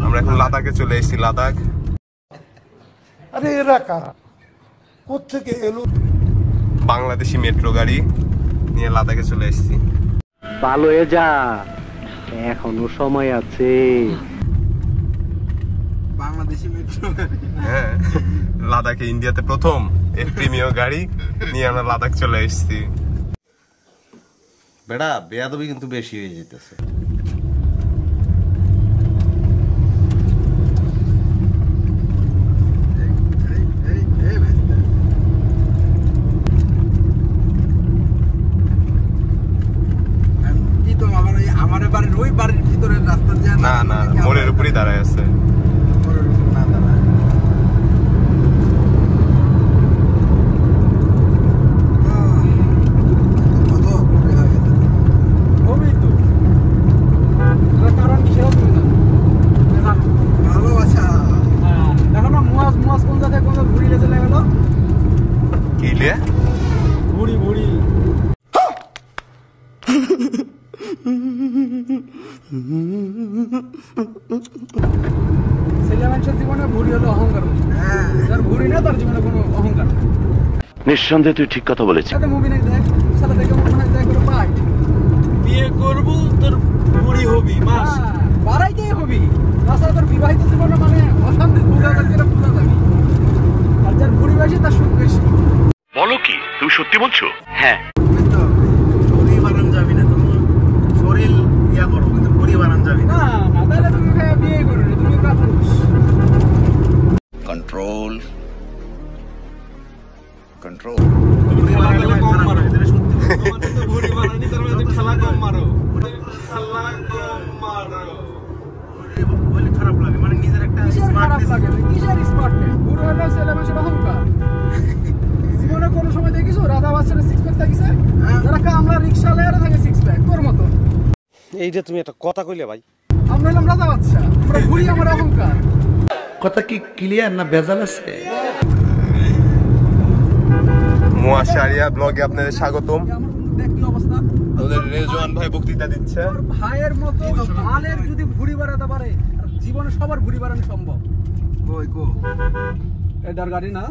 আমরা এখন লাদাখে চলে এসেছি। লাদাখ। আরে এরা কারা, কোত্থেকে এলো? বাংলাদেশি মেট্রো গাড়ি নিয়ে লাদাখে চলে এসেছি। ভালো হয়ে যা, এখনো সময় আছে। বাংলাদেশি মেট্রো গাড়ি, হ্যাঁ, লাদাখে ইন্ডিয়াতে প্রথম প্রিমিয়ার গাড়ি নিয়ে আমরা লাদাখ চলে এসেছি। বেড়া বেয়াদবি কিন্তু বেশি হয়ে যেতেছে। আমার বাড়ির ওই বাড়ির ভিতরে রাস্তা যায় না না, মোড়ের উপরই দাঁড়ায় আছে। নিঃসন্দেহে তুই ঠিক কথা বলেছিস। বিয়ে করবো তোর বুড়ি হবি, মাস বাড়াইতেই হবি, তাছাড়া তোর বিবাহিত জীবনে মানে অশান্তি বোঝা যাচ্ছে, বোঝা যাবি। আর যার বুড়ি বেশি তার সুখ বেশি। বলো কি, তুমি সত্যি বলছো? হ্যাঁ, বুড়ি বানান যাবি না, তুমি শরীর ইয়া করো, কিন্তু বুড়ি বানান যাবি না। না তাহলে তুমি বিয়ে করো না, তুমি কাপুরুষ। Control control. বুড়ি বানালে কম মারো, এটা সত্যি। তোমার তো বুড়ি বানানি, তার মানে খেলা কম মারো, খেলা কম মারো। বলে খারাপ লাগে, মানে নিজের একটা স্মার্টনেস লাগে। নিজের স্মার্টনেস বুড়ো হলো ছেলে মানুষের অহংকার। জীবনে কোন সময় দেখিছো রাধা বাচ্চারা সিক্স প্যাক থাকিছে? যারা কামলা রিকশা লয়ে থাকে সিক্স প্যাক, তোর মতো। এইটা তুমি একটা কথা কইলে ভাই। আমরা হলাম রাধা বাচ্চা, আমরা বুড়ি, আমার অহংকার। কথা কি ক্লিয়ার না ভেজাল আছে? মুয়াশারিয়া ব্লগে আপনাদের স্বাগতম। দেখ কি অবস্থা, আমাদের রেজওয়ান ভাই বক্তৃতা দিচ্ছে। তোর ভাইয়ের মতো মালের যদি ভুড়ি বাড়াতে পারে, আর জীবনে সবার ভুড়ি বাড়ানো সম্ভব। কই কো এটার গাড়ি না,